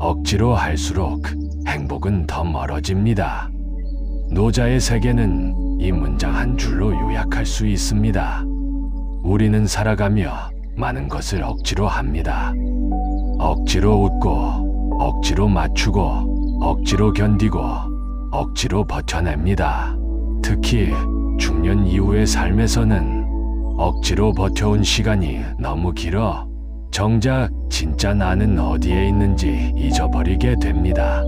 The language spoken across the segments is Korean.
억지로 할수록 행복은 더 멀어집니다. 노자의 세계는 이 문장 한 줄로 요약할 수 있습니다. 우리는 살아가며 많은 것을 억지로 합니다. 억지로 웃고, 억지로 맞추고, 억지로 견디고, 억지로 버텨냅니다. 특히 중년 이후의 삶에서는 억지로 버텨온 시간이 너무 길어 정작 진짜 나는 어디에 있는지 잊어버리게 됩니다.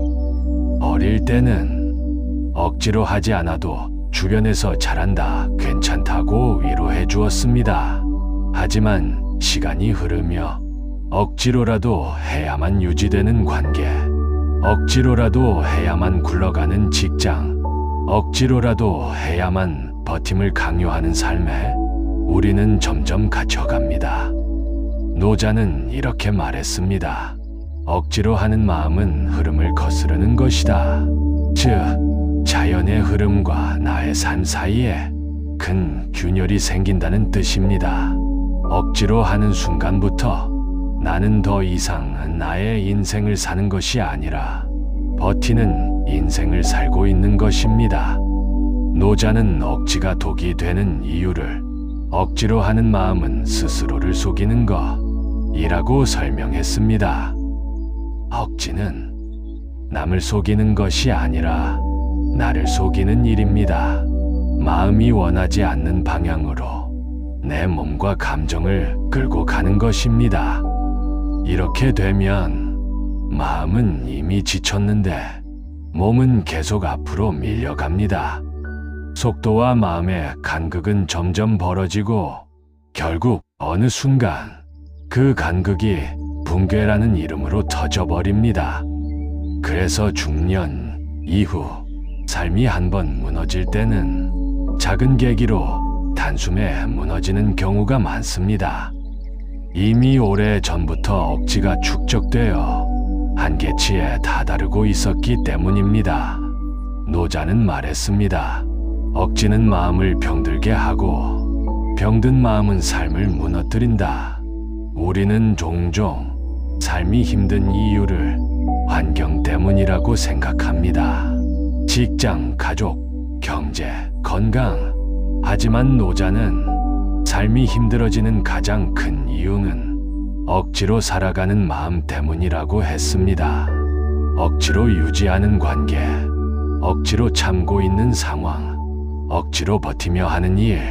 어릴 때는 억지로 하지 않아도 주변에서 잘한다, 괜찮다고 위로해 주었습니다. 하지만 시간이 흐르며 억지로라도 해야만 유지되는 관계, 억지로라도 해야만 굴러가는 직장, 억지로라도 해야만 버팀을 강요하는 삶에 우리는 점점 갇혀갑니다. 노자는 이렇게 말했습니다. 억지로 하는 마음은 흐름을 거스르는 것이다. 즉, 자연의 흐름과 나의 삶 사이에 큰 균열이 생긴다는 뜻입니다. 억지로 하는 순간부터 나는 더 이상 나의 인생을 사는 것이 아니라 버티는 인생을 살고 있는 것입니다. 노자는 억지가 독이 되는 이유를 억지로 하는 마음은 스스로를 속이는 것이라고 설명했습니다. 억지는 남을 속이는 것이 아니라 나를 속이는 일입니다. 마음이 원하지 않는 방향으로 내 몸과 감정을 끌고 가는 것입니다. 이렇게 되면 마음은 이미 지쳤는데 몸은 계속 앞으로 밀려갑니다. 속도와 마음의 간극은 점점 벌어지고 결국 어느 순간 그 간극이 붕괴라는 이름으로 터져버립니다. 그래서 중년 이후 삶이 한번 무너질 때는 작은 계기로 단숨에 무너지는 경우가 많습니다. 이미 오래 전부터 억지가 축적되어 한계치에 다다르고 있었기 때문입니다. 노자는 말했습니다. 억지는 마음을 병들게 하고 병든 마음은 삶을 무너뜨린다. 우리는 종종 삶이 힘든 이유를 환경 때문이라고 생각합니다. 직장, 가족, 경제, 건강. 하지만 노자는 삶이 힘들어지는 가장 큰 이유는 억지로 살아가는 마음 때문이라고 했습니다. 억지로 유지하는 관계, 억지로 참고 있는 상황, 억지로 버티며 하는 일,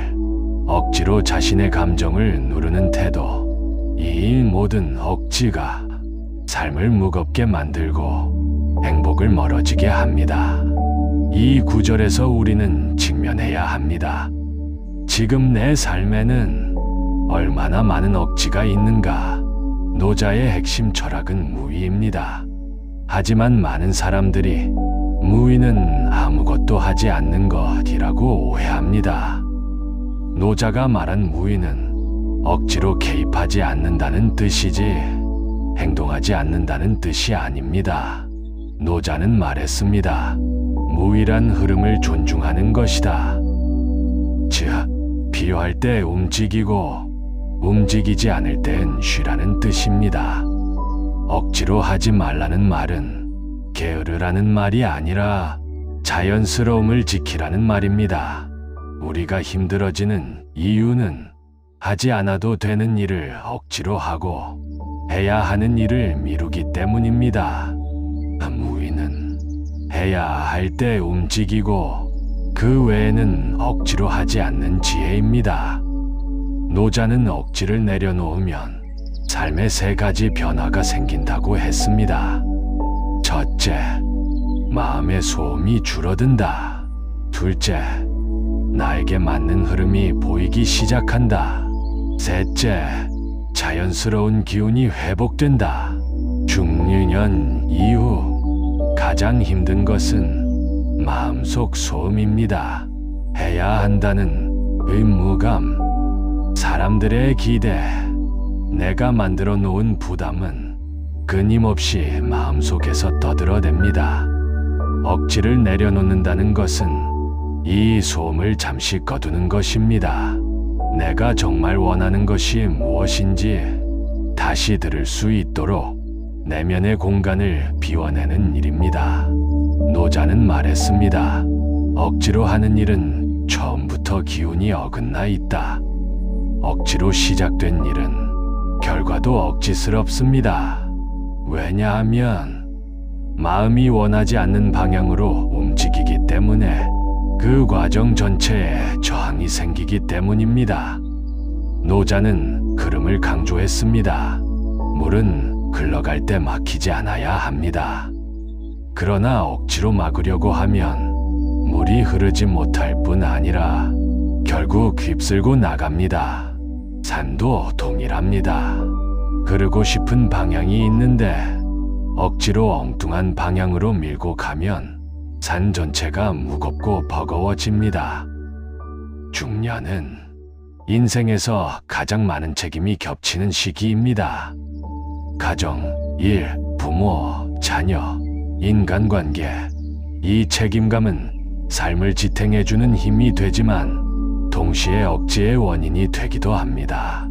억지로 자신의 감정을 누르는 태도. 이 모든 억지가 삶을 무겁게 만들고 행복을 멀어지게 합니다. 이 구절에서 우리는 직면해야 합니다. 지금 내 삶에는 얼마나 많은 억지가 있는가? 노자의 핵심 철학은 무위입니다. 하지만 많은 사람들이 무위는 아무것도 하지 않는 것이라고 오해합니다. 노자가 말한 무위는 억지로 개입하지 않는다는 뜻이지 행동하지 않는다는 뜻이 아닙니다. 노자는 말했습니다. 무위란 흐름을 존중하는 것이다. 즉, 필요할 때 움직이고 움직이지 않을 땐 쉬라는 뜻입니다. 억지로 하지 말라는 말은 게으르라는 말이 아니라 자연스러움을 지키라는 말입니다. 우리가 힘들어지는 이유는 하지 않아도 되는 일을 억지로 하고 해야 하는 일을 미루기 때문입니다. 무위는 해야 할 때 움직이고 그 외에는 억지로 하지 않는 지혜입니다. 노자는 억지를 내려놓으면 삶의 세 가지 변화가 생긴다고 했습니다. 첫째, 마음의 소음이 줄어든다. 둘째, 나에게 맞는 흐름이 보이기 시작한다. 셋째, 자연스러운 기운이 회복된다. 중년 이후 가장 힘든 것은 마음속 소음입니다. 해야 한다는 의무감, 사람들의 기대, 내가 만들어 놓은 부담은 끊임없이 마음속에서 떠들어댑니다. 억지를 내려놓는다는 것은 이 소음을 잠시 꺼두는 것입니다. 내가 정말 원하는 것이 무엇인지 다시 들을 수 있도록 내면의 공간을 비워내는 일입니다. 노자는 말했습니다. 억지로 하는 일은 처음부터 기운이 어긋나 있다. 억지로 시작된 일은 결과도 억지스럽습니다. 왜냐하면 마음이 원하지 않는 방향으로 움직이기 때문에 그 과정 전체에 저항이 생기기 때문입니다. 노자는 그름을 강조했습니다. 물은 흘러갈 때 막히지 않아야 합니다. 그러나 억지로 막으려고 하면 물이 흐르지 못할 뿐 아니라 결국 휩쓸고 나갑니다. 산도 동일합니다. 흐르고 싶은 방향이 있는데 억지로 엉뚱한 방향으로 밀고 가면 산 전체가 무겁고 버거워집니다. 중년은 인생에서 가장 많은 책임이 겹치는 시기입니다. 가정, 일, 부모, 자녀, 인간관계. 이 책임감은 삶을 지탱해주는 힘이 되지만 동시에 억지의 원인이 되기도 합니다.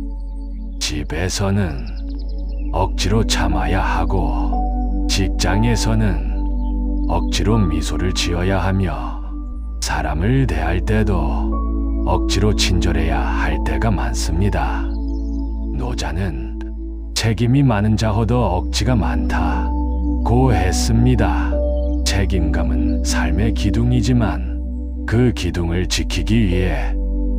집에서는 억지로 참아야 하고 직장에서는 억지로 미소를 지어야 하며 사람을 대할 때도 억지로 친절해야 할 때가 많습니다. 노자는 책임이 많은 자호도 억지가 많다고 했습니다. 책임감은 삶의 기둥이지만 그 기둥을 지키기 위해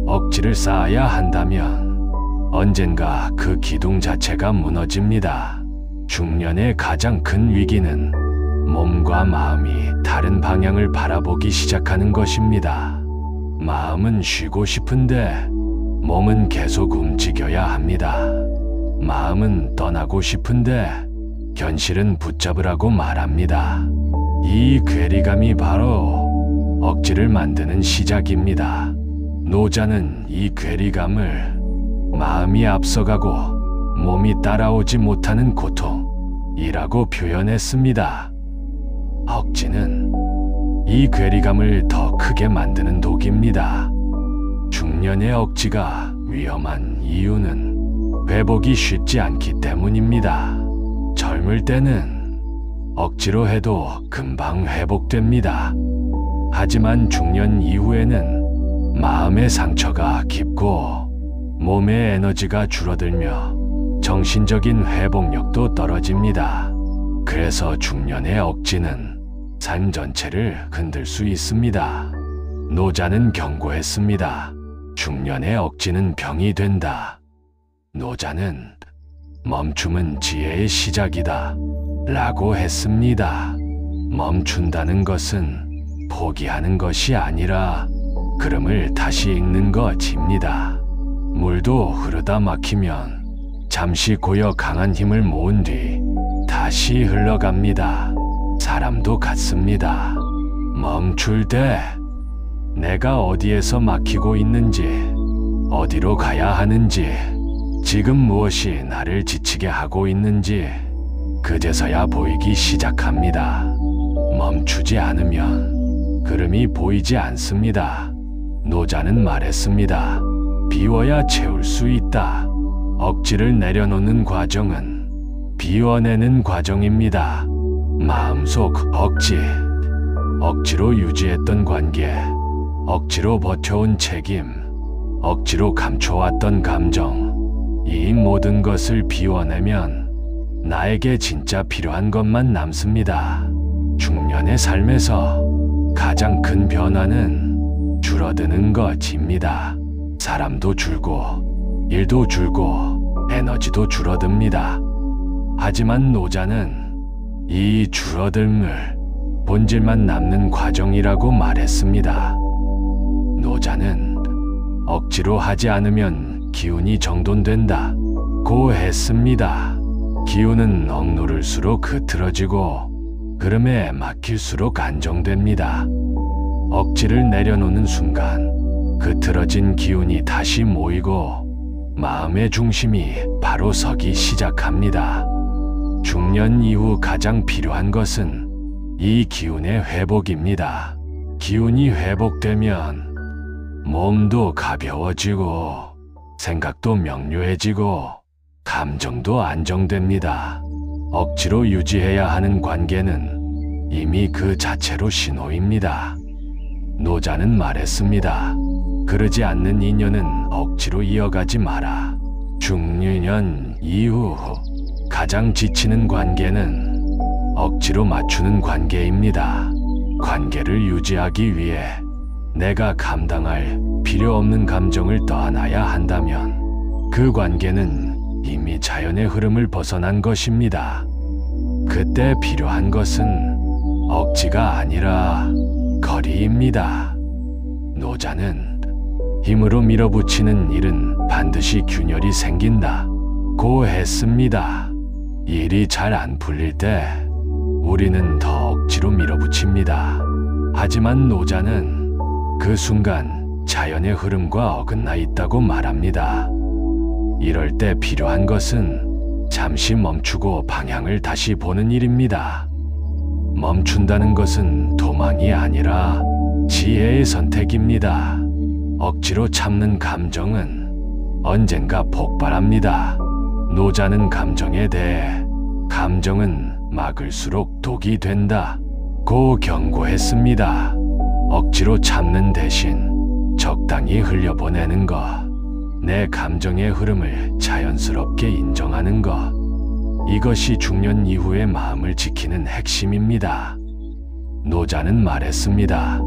억지를 쌓아야 한다면 언젠가 그 기둥 자체가 무너집니다. 중년의 가장 큰 위기는 몸과 마음이 다른 방향을 바라보기 시작하는 것입니다. 마음은 쉬고 싶은데 몸은 계속 움직여야 합니다. 마음은 떠나고 싶은데 현실은 붙잡으라고 말합니다. 이 괴리감이 바로 억지를 만드는 시작입니다. 노자는 이 괴리감을 마음이 앞서가고 몸이 따라오지 못하는 고통이라고 표현했습니다. 억지는 이 괴리감을 더 크게 만드는 독입니다. 중년의 억지가 위험한 이유는 회복이 쉽지 않기 때문입니다. 젊을 때는 억지로 해도 금방 회복됩니다. 하지만 중년 이후에는 마음의 상처가 깊고 몸의 에너지가 줄어들며 정신적인 회복력도 떨어집니다. 그래서 중년의 억지는 산 전체를 흔들 수 있습니다. 노자는 경고했습니다. 중년의 억지는 병이 된다. 노자는 멈춤은 지혜의 시작이다 라고 했습니다. 멈춘다는 것은 포기하는 것이 아니라 흐름을 다시 읽는 것입니다. 물도 흐르다 막히면 잠시 고여 강한 힘을 모은 뒤 다시 흘러갑니다. 사람도 같습니다. 멈출 때 내가 어디에서 막히고 있는지, 어디로 가야 하는지, 지금 무엇이 나를 지치게 하고 있는지 그제서야 보이기 시작합니다. 멈추지 않으면 흐름이 보이지 않습니다. 노자는 말했습니다. 비워야 채울 수 있다. 억지를 내려놓는 과정은 비워내는 과정입니다. 마음속 억지, 억지로 유지했던 관계, 억지로 버텨온 책임, 억지로 감춰왔던 감정, 이 모든 것을 비워내면 나에게 진짜 필요한 것만 남습니다. 중년의 삶에서 가장 큰 변화는 줄어드는 것입니다. 사람도 줄고 일도 줄고 에너지도 줄어듭니다. 하지만 노자는 이 줄어듦을 본질만 남는 과정이라고 말했습니다. 노자는 억지로 하지 않으면 기운이 정돈된다고 했습니다. 기운은 억누를수록 흐트러지고 흐름에 막힐수록 안정됩니다. 억지를 내려놓는 순간 흐트러진 기운이 다시 모이고 마음의 중심이 바로 서기 시작합니다. 중년 이후 가장 필요한 것은 이 기운의 회복입니다. 기운이 회복되면 몸도 가벼워지고 생각도 명료해지고 감정도 안정됩니다. 억지로 유지해야 하는 관계는 이미 그 자체로 신호입니다. 노자는 말했습니다. 그러지 않는 인연은 억지로 이어가지 마라. 중년 이후 가장 지치는 관계는 억지로 맞추는 관계입니다. 관계를 유지하기 위해 내가 감당할 필요 없는 감정을 떠안아야 한다면 그 관계는 이미 자연의 흐름을 벗어난 것입니다. 그때 필요한 것은 억지가 아니라 거리입니다. 노자는 힘으로 밀어붙이는 일은 반드시 균열이 생긴다고 했습니다. 일이 잘 안 풀릴 때 우리는 더 억지로 밀어붙입니다. 하지만 노자는 그 순간 자연의 흐름과 어긋나 있다고 말합니다. 이럴 때 필요한 것은 잠시 멈추고 방향을 다시 보는 일입니다. 멈춘다는 것은 도망이 아니라 지혜의 선택입니다. 억지로 참는 감정은 언젠가 폭발합니다. 노자는 감정에 대해 감정은 막을수록 독이 된다고 경고했습니다. 억지로 참는 대신 적당히 흘려보내는 것, 내 감정의 흐름을 자연스럽게 인정하는 것, 이것이 중년 이후의 마음을 지키는 핵심입니다. 노자는 말했습니다.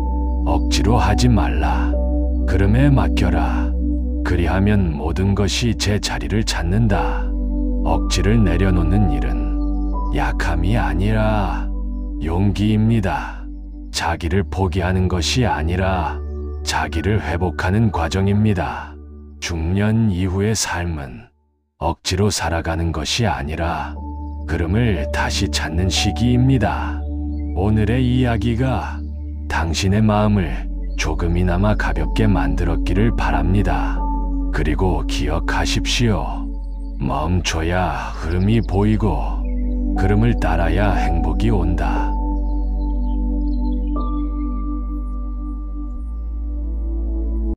억지로 하지 말라. 흐름에 맡겨라. 그리하면 모든 것이 제 자리를 찾는다. 억지를 내려놓는 일은 약함이 아니라 용기입니다. 자기를 포기하는 것이 아니라 자기를 회복하는 과정입니다. 중년 이후의 삶은 억지로 살아가는 것이 아니라 흐름을 다시 찾는 시기입니다. 오늘의 이야기가 당신의 마음을 조금이나마 가볍게 만들었기를 바랍니다. 그리고 기억하십시오. 멈춰야 흐름이 보이고 흐름을 따라야 행복이 온다.